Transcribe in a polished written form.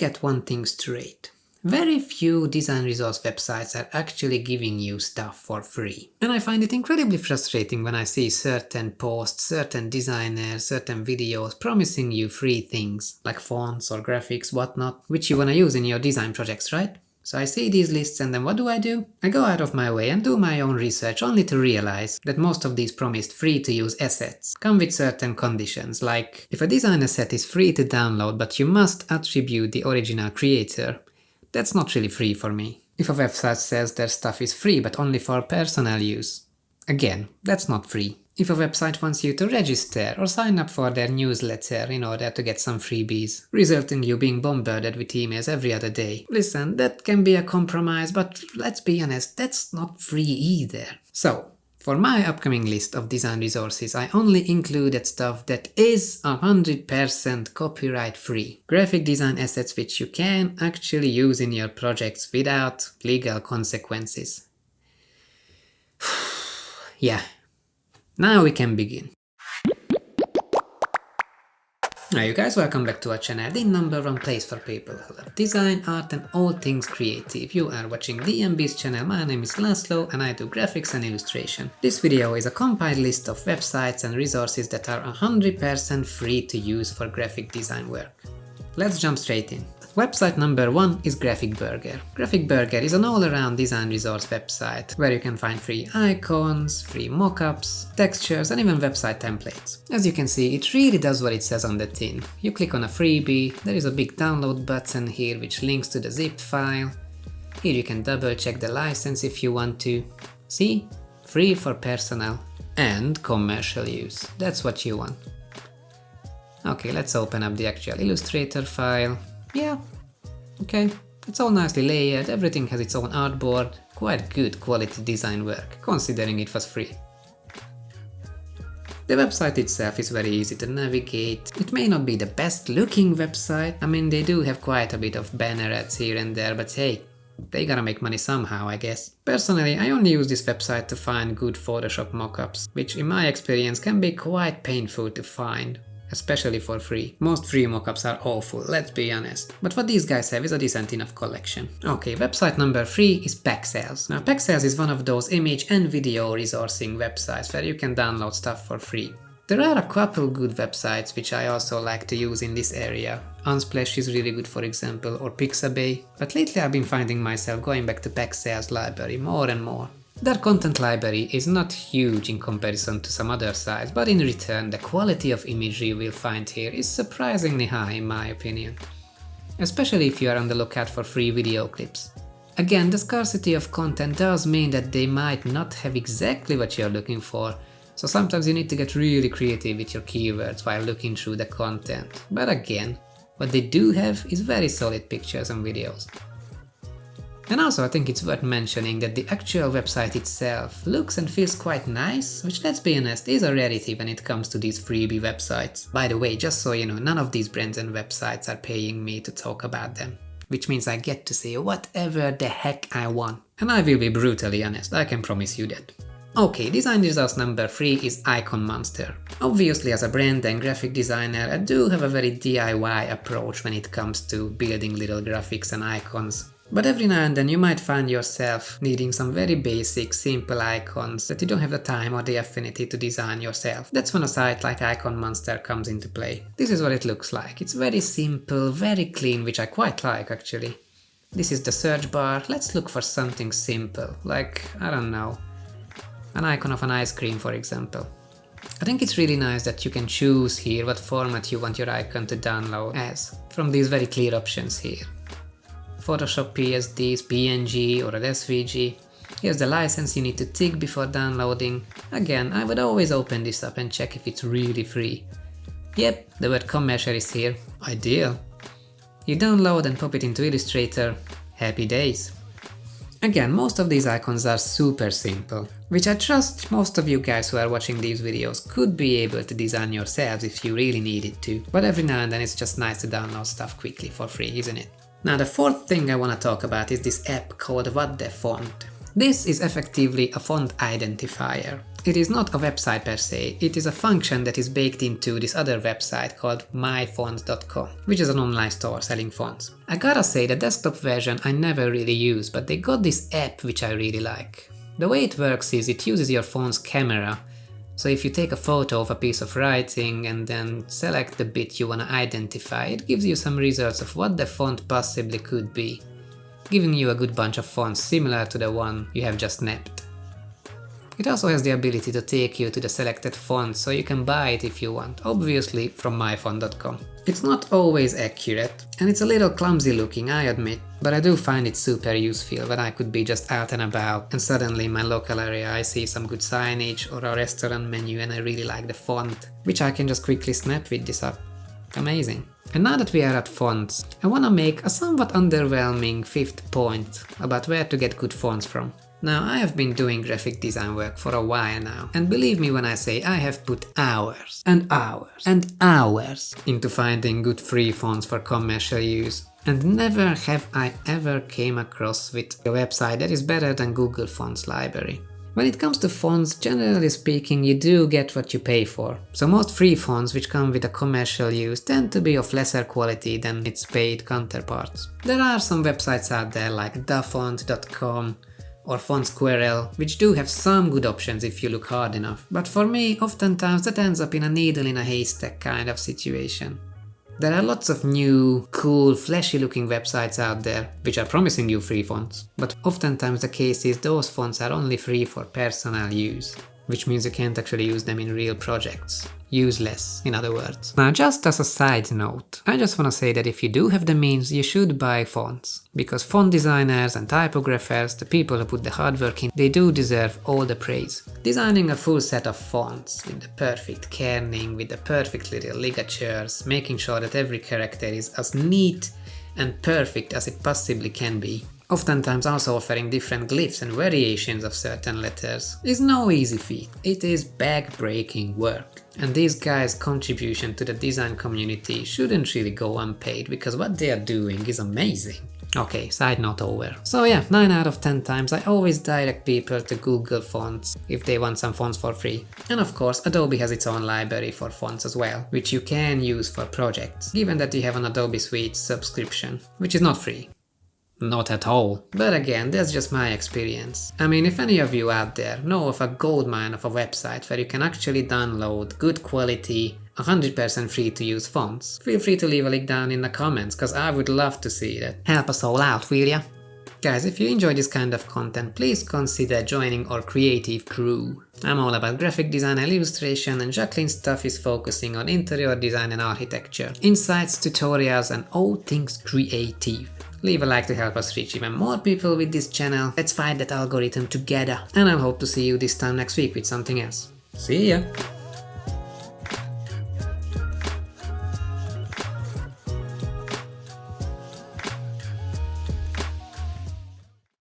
get one thing straight. Very few design resource websites are actually giving you stuff for free. And I find it incredibly frustrating when I see certain posts, certain designers, certain videos promising you free things, like fonts or graphics, whatnot, which you wanna use in your design projects, right? So I see these lists and then what do? I go out of my way and do my own research only to realize that most of these promised free-to-use assets come with certain conditions, like if a design asset is free to download but you must attribute the original creator, that's not really free for me. If a website says their stuff is free but only for personal use, again, that's not free. If a website wants you to register or sign up for their newsletter in order to get some freebies, resulting in you being bombarded with emails every other day, listen, that can be a compromise, but let's be honest, that's not free either. So, for my upcoming list of design resources, I only included stuff that is 100% copyright free. Graphic design assets which you can actually use in your projects without legal consequences. Yeah. Now we can begin. Hi you guys, welcome back to our channel, the #1 place for people who love design, art and all things creative. You are watching DMB's channel, my name is Laszlo and I do graphics and illustration. This video is a compiled list of websites and resources that are 100% free to use for graphic design work. Let's jump straight in. Website number 1 is Graphic Burger. Graphic Burger is an all-around design resource website where you can find free icons, free mockups, textures and even website templates. As you can see, it really does what it says on the tin. You click on a freebie, there is a big download button here which links to the zip file. Here you can double check the license if you want to. See? Free for personal and commercial use. That's what you want. Okay, let's open up the actual Illustrator file. Yeah, okay, it's all nicely layered, everything has its own artboard, quite good quality design work, considering it was free. The website itself is very easy to navigate. It may not be the best looking website, I mean they do have quite a bit of banner ads here and there, but hey, they gotta make money somehow, I guess. Personally, I only use this website to find good Photoshop mockups, which in my experience can be quite painful to find. Especially for free. Most free mockups are awful, let's be honest. But what these guys have is a decent enough collection. Okay, website number 3 is Pexels. Now Pexels is one of those image and video resourcing websites where you can download stuff for free. There are a couple good websites which I also like to use in this area. Unsplash is really good for example, or Pixabay. But lately I've been finding myself going back to Pexels library more and more. Their content library is not huge in comparison to some other sites, but in return the quality of imagery you will find here is surprisingly high in my opinion. Especially if you are on the lookout for free video clips. Again, the scarcity of content does mean that they might not have exactly what you're looking for, so sometimes you need to get really creative with your keywords while looking through the content. But again, what they do have is very solid pictures and videos. And also I think it's worth mentioning that the actual website itself looks and feels quite nice, which let's be honest is a rarity when it comes to these freebie websites. By the way, just so you know, none of these brands and websites are paying me to talk about them, which means I get to say whatever the heck I want. And I will be brutally honest, I can promise you that. Okay, design resource number 3 is Iconmonstr. Obviously as a brand and graphic designer I do have a very DIY approach when it comes to building little graphics and icons. But every now and then you might find yourself needing some very basic, simple icons that you don't have the time or the affinity to design yourself. That's when a site like Iconmonstr comes into play. This is what it looks like. It's very simple, very clean, which I quite like actually. This is the search bar. Let's look for something simple, like, I don't know, an icon of an ice cream for example. I think it's really nice that you can choose here what format you want your icon to download as, from these very clear options here. Photoshop PSDs, PNG or an SVG. Here's the license you need to tick before downloading. Again, I would always open this up and check if it's really free. Yep, the word commercial is here. Ideal. You download and pop it into Illustrator. Happy days. Again, most of these icons are super simple, which I trust most of you guys who are watching these videos could be able to design yourselves if you really needed to. But every now and then it's just nice to download stuff quickly for free, isn't it? Now the fourth thing I want to talk about is this app called WhatTheFont. This is effectively a font identifier. It is not a website per se, it is a function that is baked into this other website called myfonts.com, which is an online store selling fonts. I gotta say, the desktop version I never really use, but they got this app which I really like. The way it works is it uses your phone's camera, so if you take a photo of a piece of writing and then select the bit you wanna identify, it gives you some results of what the font possibly could be, giving you a good bunch of fonts similar to the one you have just snapped. It also has the ability to take you to the selected font, so you can buy it if you want, obviously from myfont.com. It's not always accurate, and it's a little clumsy looking, I admit, but I do find it super useful when I could be just out and about and suddenly in my local area I see some good signage or a restaurant menu and I really like the font, which I can just quickly snap with this app. Amazing. And now that we are at fonts, I wanna make a somewhat underwhelming 5th point about where to get good fonts from. Now, I have been doing graphic design work for a while now, and believe me when I say I have put hours and hours and hours into finding good free fonts for commercial use, and never have I ever came across with a website that is better than Google Fonts library. When it comes to fonts, generally speaking, you do get what you pay for. So most free fonts which come with a commercial use tend to be of lesser quality than its paid counterparts. There are some websites out there like Dafont.com or Squirrel, which do have some good options if you look hard enough, but for me, oftentimes that ends up in a needle in a haystack kind of situation. There are lots of new, cool, flashy looking websites out there, which are promising you free fonts, but oftentimes the case is those fonts are only free for personal use, which means you can't actually use them in real projects. Useless, in other words. Now, just as a side note, I just wanna say that if you do have the means, you should buy fonts. Because font designers and typographers, the people who put the hard work in, they do deserve all the praise. Designing a full set of fonts, with the perfect kerning, with the perfect little ligatures, making sure that every character is as neat and perfect as it possibly can be, oftentimes also offering different glyphs and variations of certain letters, is no easy feat. It is back-breaking work. And these guys' contribution to the design community shouldn't really go unpaid, because what they are doing is amazing. Okay, side note over. So yeah, 9 out of 10 times I always direct people to Google Fonts if they want some fonts for free. And of course, Adobe has its own library for fonts as well, which you can use for projects, given that you have an Adobe Suite subscription, which is not free. Not at all. But again, that's just my experience. I mean, if any of you out there know of a goldmine of a website where you can actually download good quality, 100% free to use fonts, feel free to leave a link down in the comments, cause I would love to see that. Help us all out, will ya? Guys, if you enjoy this kind of content, please consider joining our creative crew. I'm all about graphic design and illustration, and Jacqueline's stuff is focusing on interior design and architecture, insights, tutorials, and all things creative. Leave a like to help us reach even more people with this channel. Let's fight that algorithm together, and I hope to see you this time next week with something else. See ya!